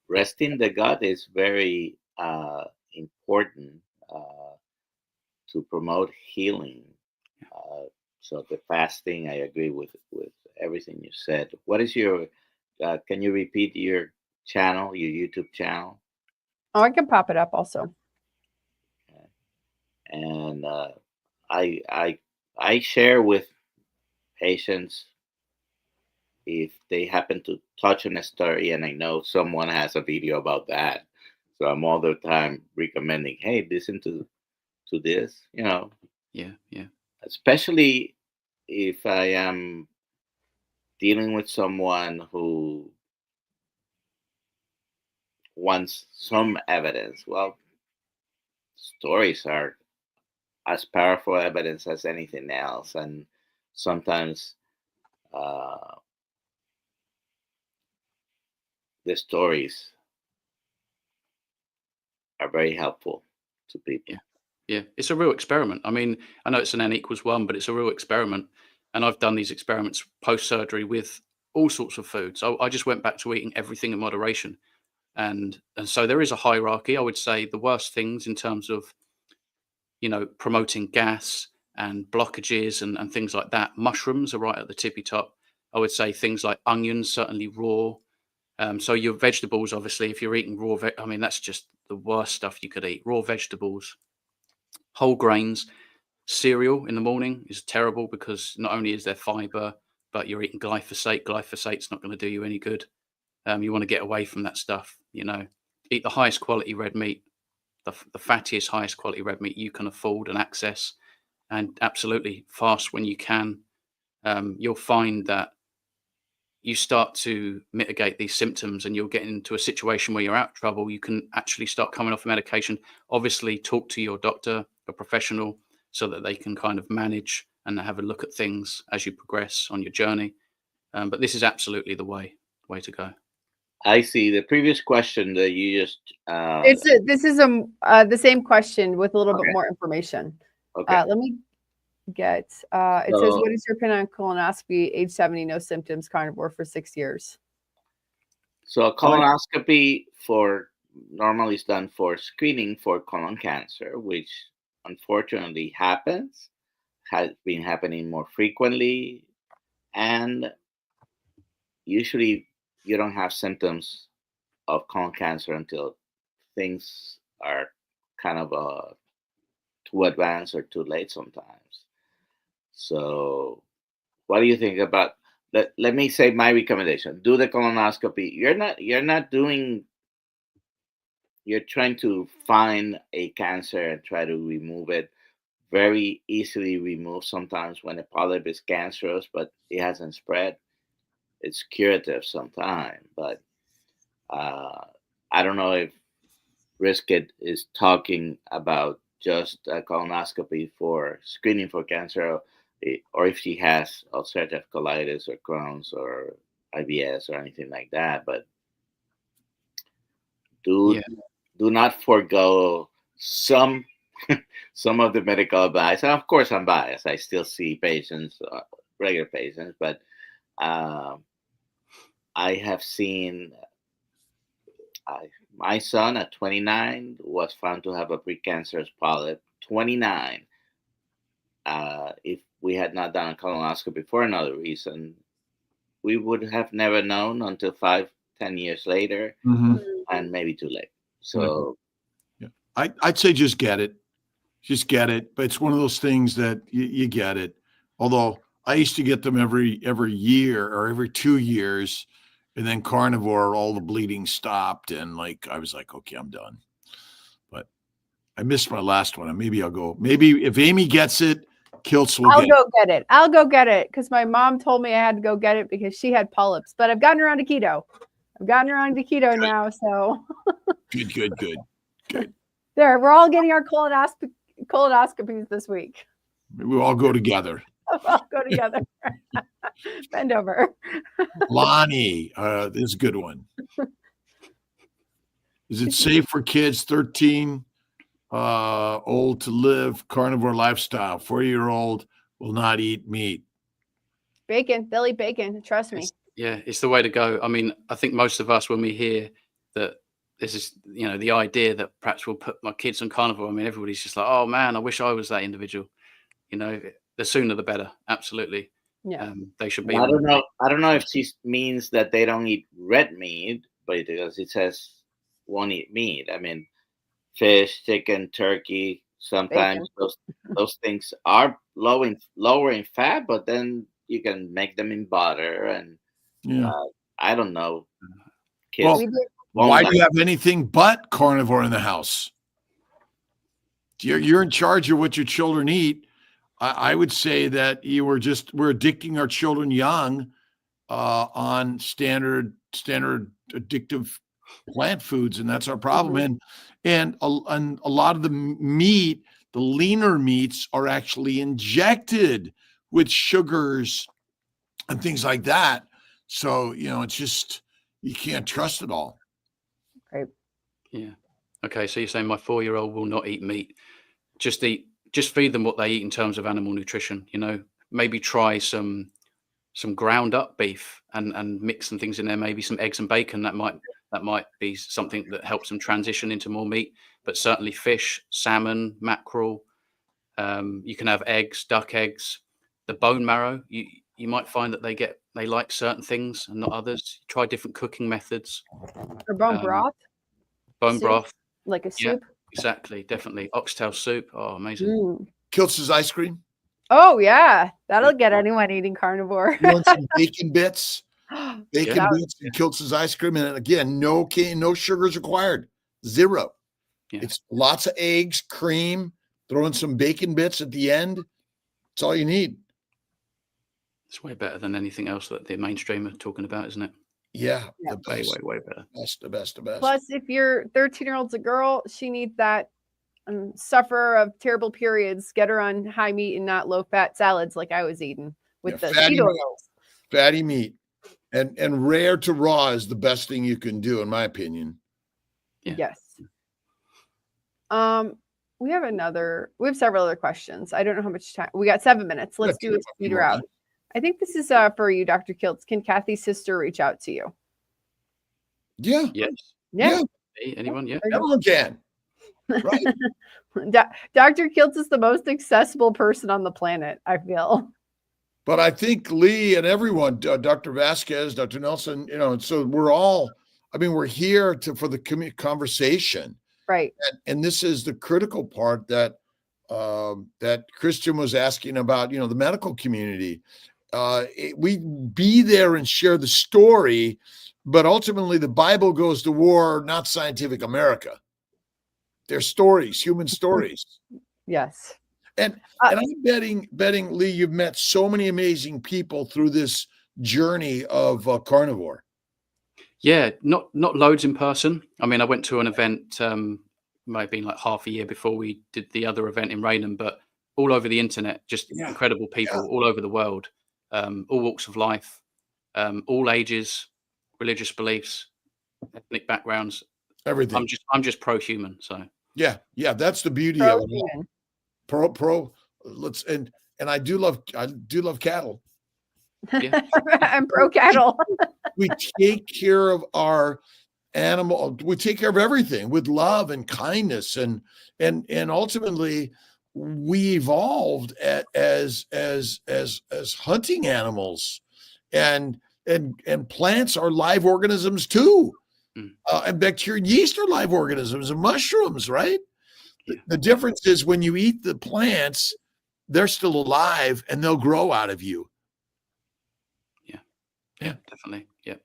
Resting the gut is very important to promote healing. So the fasting, I agree with everything you said. What is your? Can you repeat your channel, your YouTube channel? Oh, I can pop it up also. Okay. And I share with patients if they happen to touch on a story, and I know someone has a video about that. So I'm all the time recommending, hey, listen to this, Yeah. especially if I am dealing with someone who wants some evidence. Well, stories are as powerful evidence as anything else, and sometimes the stories are very helpful to people. Yeah, it's a real experiment. I mean, I know it's an N=1, but it's a real experiment. And I've done these experiments post-surgery with all sorts of foods. I just went back to eating everything in moderation. And so there is a hierarchy. I would say the worst things in terms of, promoting gas and blockages and things like that. Mushrooms are right at the tippy top. I would say things like onions, certainly raw. So your vegetables, obviously, if you're eating raw, that's just the worst stuff you could eat. Raw vegetables, whole grains, cereal in the morning is terrible because not only is there fiber, but you're eating glyphosate. Glyphosate's not going to do you any good. You want to get away from that stuff. Eat the highest quality red meat, the fattiest, highest quality red meat you can afford and access, and absolutely fast when you can. You'll find that you start to mitigate these symptoms and you'll get into a situation where you're out of trouble. You can actually start coming off medication. Obviously, talk to your doctor, a professional, so that they can kind of manage and have a look at things as you progress on your journey. But this is absolutely the way to go. I see. The previous question that you just This is the same question with a little bit more information. okay. Let me get. It says, "What is your opinion on colonoscopy? Age 70, no symptoms, carnivore for 6 years." So a colonoscopy normally is done for screening for colon cancer, which unfortunately happens, has been happening more frequently, and usually you don't have symptoms of colon cancer until things are kind of too advanced or too late sometimes. So what do you think about let me say my recommendation: do the colonoscopy. You're trying to find a cancer and try to remove it. Very easily removed sometimes when a polyp is cancerous, but it hasn't spread. It's curative sometimes, but I don't know if Brisket is talking about just a colonoscopy for screening for cancer, or if she has ulcerative colitis or Crohn's or IBS or anything like that. But do not forego some some of the medical advice. And of course, I'm biased. I still see patients, regular patients, but I have seen my son at 29 was found to have a precancerous polyp. 29. If we had not done a colonoscopy for another reason, we would have never known until 5-10 years later, and maybe too late. So, yeah. I'd say just get it. Just get it. But it's one of those things that you get it. Although I used to get them every year or every 2 years, and then carnivore, all the bleeding stopped, and like I was like, okay, I'm done. But I missed my last one. And maybe I'll go. Maybe if Amy gets it, Kiltz will get it. I'll go get it. I'll go get it because my mom told me I had to go get it because she had polyps. But I've gotten around to keto. I've gotten around to keto now, so Good. there. We're all getting our colonoscopies this week. We'll all go together. We'll all go together. Bend over. Lonnie, this is a good one. Is it safe for kids 13 old to live carnivore lifestyle? 4-year-old will not eat meat. Bacon, Billy Bacon. Trust me. It's the way to go. I mean, I think most of us, when we hear that this is, the idea that perhaps we'll put my kids on carnivore, I mean, everybody's just like, oh man, I wish I was that individual. The sooner the better. Absolutely. Yeah. They should be. I don't know if she means that they don't eat red meat, but because it says won't eat meat. I mean, fish, chicken, turkey. Sometimes those things are lower in fat, but then you can make them in butter, and I don't know. Kids, why do you have anything but carnivore in the house? You're in charge of what your children eat. I would say that we're addicting our children young on standard addictive plant foods, and that's our problem. And a lot of the meat, the leaner meats, are actually injected with sugars and things like that. So it's just you can't trust it all. Right. Yeah. Okay. So you're saying my 4-year-old will not eat meat. Just feed them what they eat in terms of animal nutrition. Maybe try some ground up beef and mix some things in there. Maybe some eggs and bacon. That might be something that helps them transition into more meat. But certainly fish, salmon, mackerel. You can have eggs, duck eggs. The bone marrow. You might find that they like certain things and not others. Try different cooking methods. Or bone broth. Bone soup, broth. like a soup. Yeah, exactly. Definitely. Oxtail soup. Oh, amazing. Kiltz's ice cream. Oh yeah, that'll get anyone eating carnivore. You want some bacon bits? Bacon Yeah. bits and Kiltz's ice cream, and again, no sugars required. 0. Yeah. It's lots of eggs, cream, throw in some bacon bits at the end. That's all you need. It's way better than anything else that the mainstream are talking about, isn't it? Yeah, Yeah. the best, Way better. the best. Plus, if your 13-year-old's a girl, she needs that suffer of terrible periods. Get her on high meat and not low fat salads like I was eating with the fatty seed meat. oils. Fatty meat and rare to raw is the best thing you can do, in my opinion. Yeah. Yes. We have several other questions. I don't know how much time. We got 7 minutes. Let's do a speeder out. I think this is for you, Dr. Kiltz. Can Kathy's sister reach out to you? Yeah. Yes. Yeah. Anyone? Yeah. Everyone can. Right. Dr. Kiltz is the most accessible person on the planet, I feel. But I think Lee and everyone, Dr. Vasquez, Dr. Nelson, so we're here for the conversation. Right. And this is the critical part that Christian was asking about, the medical community. We be there and share the story, but ultimately the Bible goes to war, not Scientific America. They're stories, human stories. Yes. And I'm betting, Lee, you've met so many amazing people through this journey of carnivore. Yeah, not loads in person. I mean, I went to an event, might have been like half a year before we did the other event in Raynham, but all over the internet, just incredible people all over the world, all walks of life, all ages, religious beliefs, ethnic backgrounds. Everything. I'm just pro-human, so Yeah, that's the beauty Pro of it. human. Pro. Let's and I do love cattle. Yeah. I'm pro cattle. We take care of our animal. We take care of everything with love and kindness, and ultimately, we evolved as hunting animals, and plants are live organisms too, and bacteria and yeast are live organisms, and mushrooms, right? Yeah. The difference is when you eat the plants, they're still alive and they'll grow out of you. Yeah, definitely. Yeah.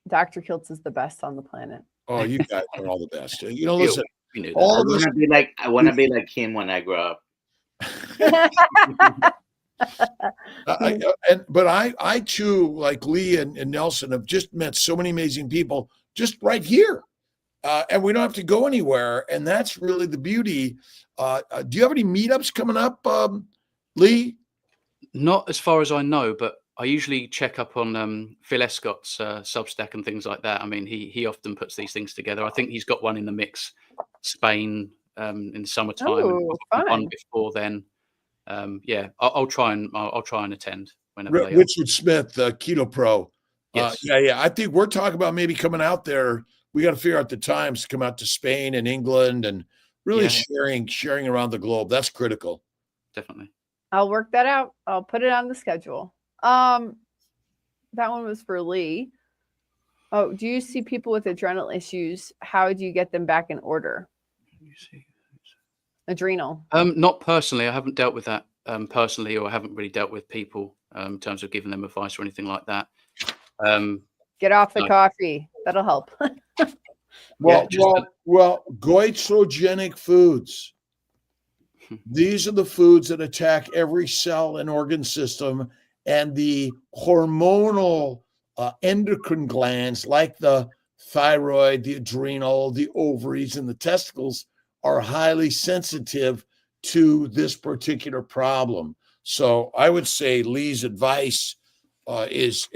Dr. Kiltz is the best on the planet. Oh, you guys are all the best. You know, Yeah, listen, we knew that. all I of us. want to be like him when I grow up. But I too, like Lee and Nelson, have just met so many amazing people just right here, and we don't have to go anywhere, and that's really the beauty. Do you have any meetups coming up, Lee? Not as far as I know, but I usually check up on Phil Escott's Substack and things like that. I mean, he often puts these things together. I think he's got one in the mix, Spain in the summertime, and fun. one before then. Yeah, I'll try and attend whenever they are. Richard Smith, Keto Pro. Yes. Yeah. I think we're talking about maybe coming out there. We got to figure out the times to come out to Spain and England and really sharing around the globe. That's critical. Definitely. I'll work that out. I'll put it on the schedule. That one was for Lee. Oh, do you see people with adrenal issues? How do you get them back in order? Let me see. Adrenal. Not personally. I haven't dealt with that personally, or I haven't really dealt with people in terms of giving them advice or anything like that. Get off the coffee. That'll help. Well, goitrogenic foods. These are the foods that attack every cell and organ system, and the hormonal endocrine glands like the thyroid, the adrenal, the ovaries, and the testicles are highly sensitive to this particular problem. So I would say Lee's advice is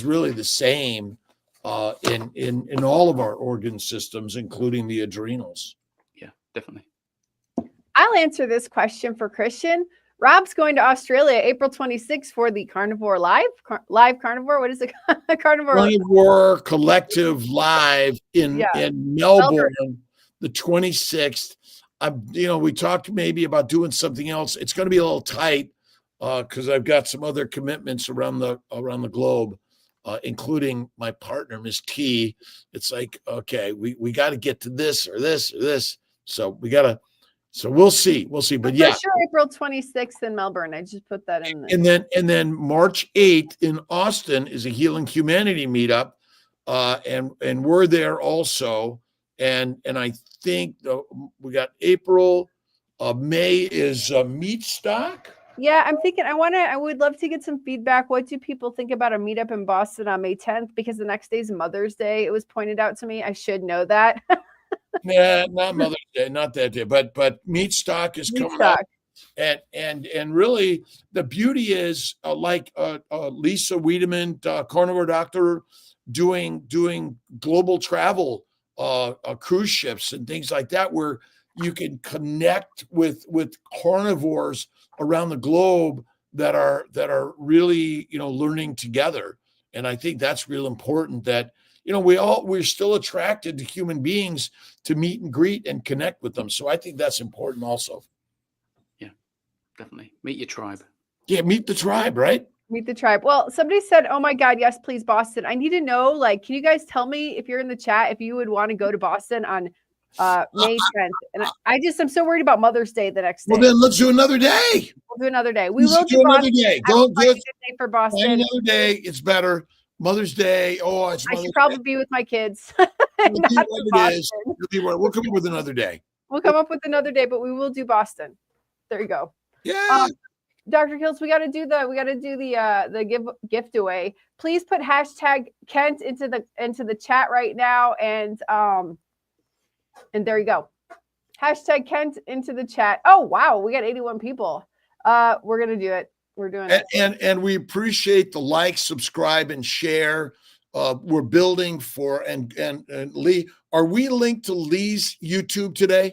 really the same in all of our organ systems, including the adrenals. Yeah, definitely. I'll answer this question for Christian. Rob's going to Australia April 26th for the Carnivore Live Carnivore. What is it? Carnivore Collective Live in Melbourne, the 26th. We talked maybe about doing something else. It's going to be a little tight because I've got some other commitments around the globe, including my partner, Miss T. It's like, okay, we got to get to this or this or this. So we got to. So we'll see. But for sure, April 26th in Melbourne. I just put that in there. And then March 8th in Austin is a Healing Humanity meetup, and we're there also. And I think we got April, May is meat stock. Yeah, I'm thinking I would love to get some feedback. What do people think about a meetup in Boston on May 10th? Because the next day is Mother's Day. It was pointed out to me. I should know that. Yeah, not Mother's Day, not that day, but meat stock is coming up, and really the beauty is like Lisa Wiedemann, carnivore doctor, doing global travel, cruise ships and things like that, where you can connect with carnivores around the globe that are really learning together, and I think that's real important that. We're still attracted to human beings to meet and greet and connect with them. So I think that's important also. Yeah, definitely. Meet your tribe. Yeah, meet the tribe, right? Meet the tribe. Well, somebody said, oh my God, yes, please, Boston. I need to know, can you guys tell me if you're in the chat, if you would want to go to Boston on May 10th? And I'm so worried about Mother's Day the next day. Well, then let's do another day. We'll do another day. We will do another day. Go do a day for Boston. Another day. It's better. Mother's Day. Oh, it's Mother's I should probably be with my kids. We'll come up with another day. We'll come up with another day, but we will do Boston. There you go. Yeah. Dr. Kiltz, we got to do the gift away. Please put hashtag Kent into the chat right now, and there you go. Hashtag Kent into the chat. Oh wow, we got 81 people. We're gonna do it. We're doing it. And we appreciate the like, subscribe, and share. we're building for. And Lee, are we linked to Lee's YouTube today?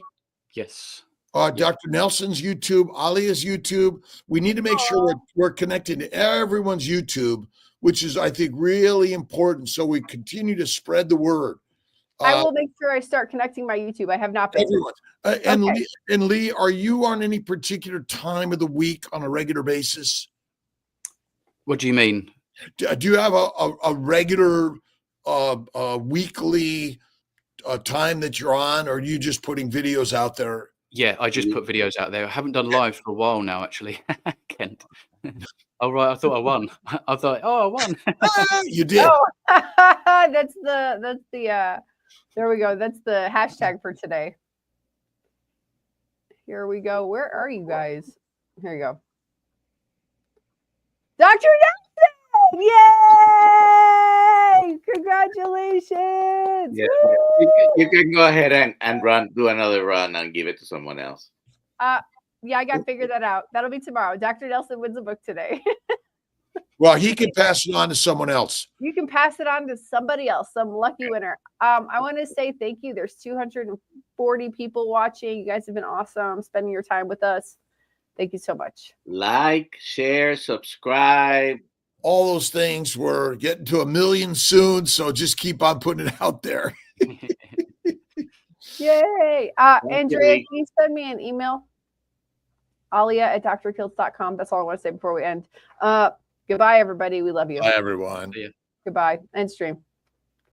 Yes. Dr. Nelson's YouTube, Alia's YouTube. We need to make sure we're connected to everyone's YouTube, which is, I think, really important. So we continue to spread the word. I will make sure I start connecting my YouTube. I have not been. Everyone. And Lee, are you on any particular time of the week on a regular basis? What do you mean? Do you have a regular weekly time that you're on, or are you just putting videos out there? Yeah, I just put videos out there. I haven't done live for a while now, actually. Kent. Oh, right. I thought I won. I thought, I won. You did. Oh, that's the there we go. That's the hashtag for today. Here we go. Where are you guys? Here you go. Dr. Nelson! Yay! Congratulations! Yeah, you can go ahead and do another run and give it to someone else. Yeah, I got to figure that out. That'll be tomorrow. Dr. Nelson wins a book today. Well, he can pass it on to someone else. You can pass it on to somebody else, some lucky winner. I want to say thank you. There's 240 people watching. You guys have been awesome spending your time with us. Thank you so much. Like, share, subscribe. All those things. We're getting to 1 million soon, so just keep on putting it out there. Yay. Andrea, can you send me an email? Alia@drkiltz.com. That's all I want to say before we end. Goodbye, everybody. We love you. Bye, everyone. Goodbye. End stream.